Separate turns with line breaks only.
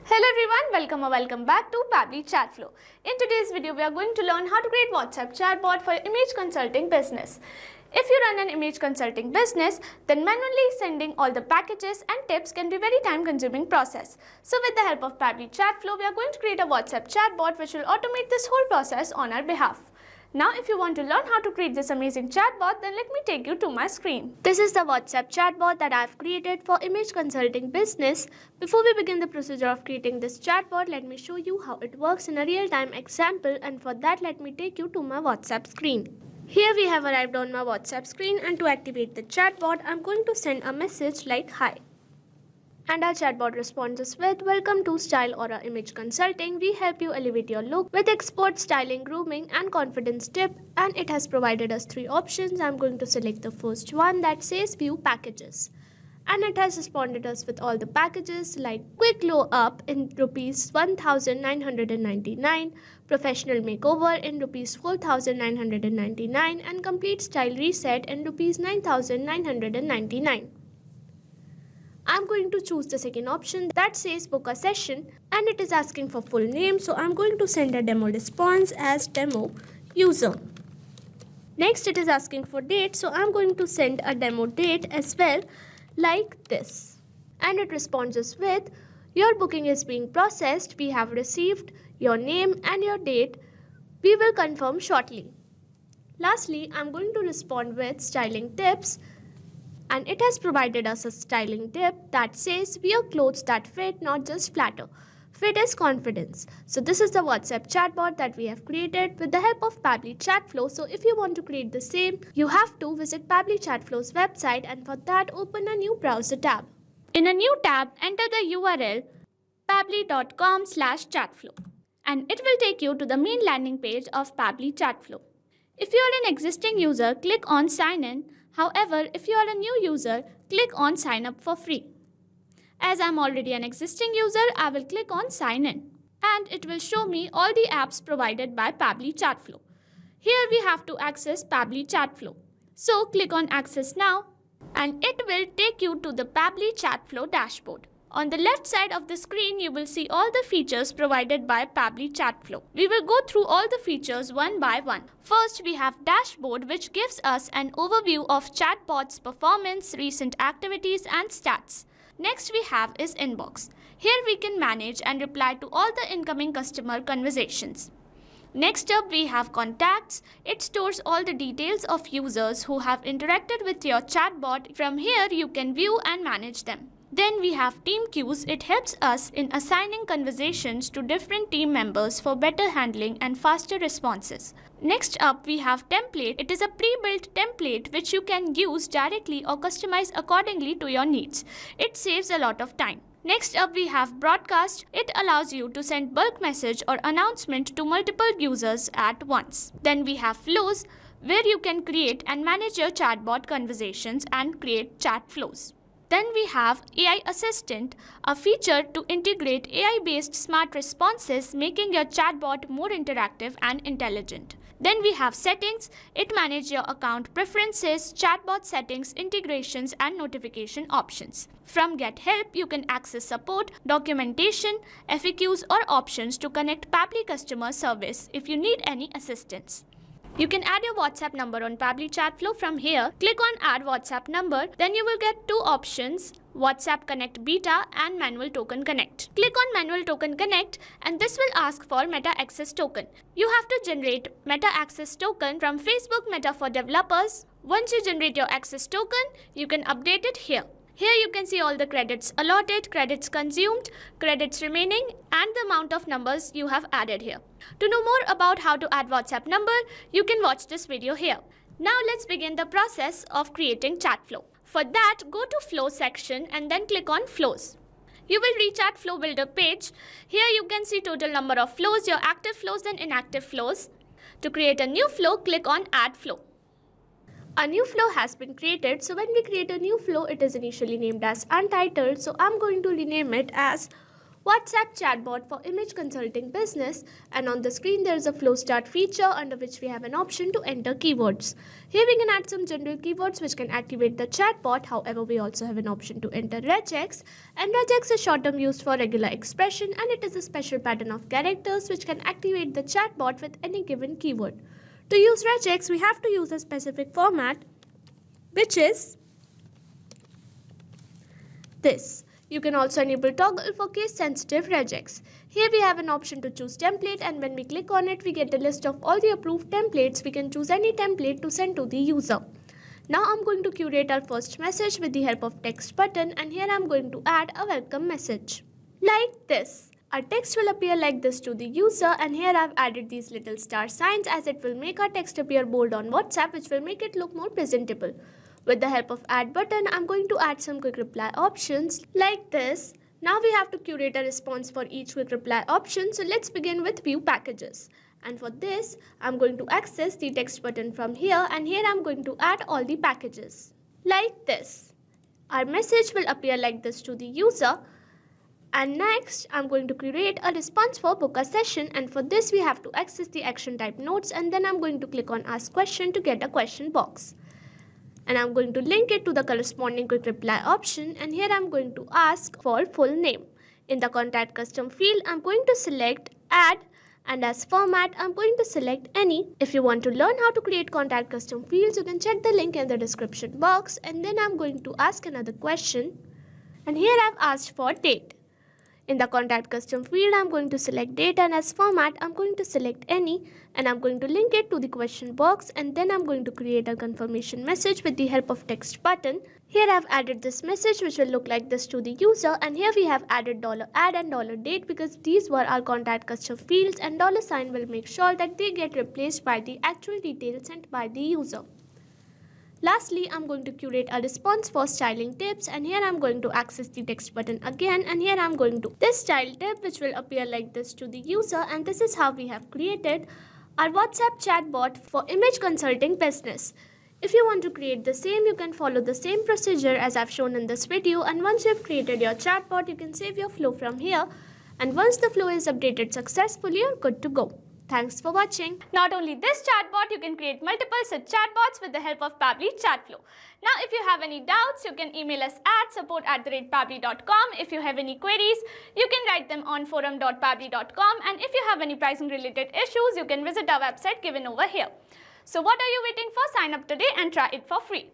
Hello everyone, welcome back to Pabbly Chatflow. In today's video, we are going to learn how to create WhatsApp chatbot for image consulting business. If you run an image consulting business, then manually sending all the packages and tips can be a very time-consuming process. So with the help of Pabbly Chatflow, we are going to create a WhatsApp chatbot which will automate this whole process on our behalf. Now, if you want to learn how to create this amazing chatbot, then let me take you to my screen. This is the WhatsApp chatbot that I have created for image consulting business. Before we begin the procedure of creating this chatbot, let me show you how it works in a real-time example, and for that, let me take you to my WhatsApp screen. Here we have arrived on my WhatsApp screen, and to activate the chatbot, I'm going to send a message like hi. And our chatbot responds us with, "Welcome to Style Aura Image Consulting. We help you elevate your look with expert styling, grooming and confidence tip." And it has provided us 3 options. I'm going to select the first one that says view packages. And it has responded us with all the packages like quick glow up in rupees 1999, professional makeover in rupees 4999 and complete style reset in rupees 9999. I'm going to choose the second option that says book a session, and it is asking for full name, so I'm going to send a demo response as demo user. Next, it is asking for date, so I'm going to send a demo date as well like this. And it responds us with, "Your booking is being processed. We have received your name and your date. We will confirm shortly." Lastly, I'm going to respond with styling tips. And it has provided us a styling tip that says, "Wear clothes that fit, not just flatter. Fit is confidence." So this is the WhatsApp chatbot that we have created with the help of Pabbly Chatflow. So if you want to create the same, you have to visit Pabbly Chatflow's website, and for that, open a new browser tab. In a new tab, enter the URL pabbly.com/chatflow, and it will take you to the main landing page of Pabbly Chatflow. If you are an existing user, click on sign in. However, if you are a new user, click on sign up for free. As I am already an existing user, I will click on sign in, and it will show me all the apps provided by Pabbly Chatflow. Here we have to access Pabbly Chatflow. So click on access now, and it will take you to the Pabbly Chatflow dashboard. On the left side of the screen, you will see all the features provided by Pabbly Chatflow. We will go through all the features one by one. First, we have Dashboard, which gives us an overview of chatbot's performance, recent activities, and stats. Next, we have is Inbox. Here we can manage and reply to all the incoming customer conversations. Next up, we have Contacts. It stores all the details of users who have interacted with your chatbot. From here, you can view and manage them. Then we have Team Queues. It helps us in assigning conversations to different team members for better handling and faster responses. Next up, we have Template. It is a pre-built template which you can use directly or customize accordingly to your needs. It saves a lot of time. Next up, we have Broadcast. It allows you to send bulk message or announcement to multiple users at once. Then we have Flows, where you can create and manage your chatbot conversations and create chat flows. Then we have AI Assistant, a feature to integrate AI-based smart responses, making your chatbot more interactive and intelligent. Then we have Settings. It manages your account preferences, chatbot settings, integrations, and notification options. From Get Help, you can access support, documentation, FAQs, or options to connect Pabbly customer service if you need any assistance. You can add your WhatsApp number on Pabbly Chatflow from here. Click on Add WhatsApp Number. Then you will get 2 options, WhatsApp Connect Beta and Manual Token Connect. Click on Manual Token Connect, and this will ask for Meta Access Token. You have to generate Meta Access Token from Facebook Meta for Developers. Once you generate your access token, you can update it here. Here you can see all the credits allotted, credits consumed, credits remaining, and the amount of numbers you have added here. To know more about how to add WhatsApp number, you can watch this video here. Now let's begin the process of creating Chatflow. For that, go to Flow section and then click on Flows. You will reach at Flow Builder page. Here you can see total number of flows, your active flows and inactive flows. To create a new flow, click on Add Flow. A new flow has been created. So when we create a new flow, it is initially named as Untitled. So I'm going to rename it as
WhatsApp chatbot for image consulting business, and on the screen there is a flow start feature under which we have an option to enter keywords. Here we can add some general keywords which can activate the chatbot. However, we also have an option to enter regex, and regex is short term used for regular expression, and it is a special pattern of characters which can activate the chatbot with any given keyword. To use regex, we have to use a specific format which is this. You can also enable toggle for case-sensitive regex. Here we have an option to choose template, and when we click on it, we get a list of all the approved templates. We can choose any template to send to the user. Now I'm going to curate our first message with the help of text button, and here I'm going to add a welcome message. Like this. Our text will appear like this to the user, and here I've added these little star signs as it will make our text appear bold on WhatsApp, which will make it look more presentable. With the help of add button, I'm going to add some quick reply options like this. Now we have to curate a response for each quick reply option. So let's begin with view packages. And for this, I'm going to access the text button from here, and here I'm going to add all the packages like this. Our message will appear like this to the user. And next, I'm going to create a response for book a session, and for this we have to access the action type notes, and then I'm going to click on ask question to get a question box. And I'm going to link it to the corresponding quick reply option, and here I'm going to ask for full name. In the contact custom field, I'm going to select add, and as format, I'm going to select any. If you want to learn how to create contact custom fields, you can check the link in the description box, and then I'm going to ask another question, and here I've asked for date. In the contact custom field, I'm going to select date, and as format, I'm going to select any, and I'm going to link it to the question box, and then I'm going to create a confirmation message with the help of text button. Here I've added this message which will look like this to the user, and here we have added $add and $date because these were our contact custom fields, and $sign will make sure that they get replaced by the actual details sent by the user. Lastly, I'm going to curate a response for styling tips, and here I'm going to access the text button again, and here I'm going to this style tip which will appear like this to the user, and this is how we have created our WhatsApp chatbot for image consulting business. If you want to create the same, you can follow the same procedure as I've shown in this video, and once you've created your chatbot, you can save your flow from here, and once the flow is updated successfully, you're good to go. Thanks for watching.
Not only this chatbot, you can create multiple such chatbots with the help of Pabbly Chatflow. Now, if you have any doubts, you can email us at support@pabbly.com. If you have any queries, you can write them on forum.pabbly.com. And if you have any pricing related issues, you can visit our website given over here. So what are you waiting for? Sign up today and try it for free.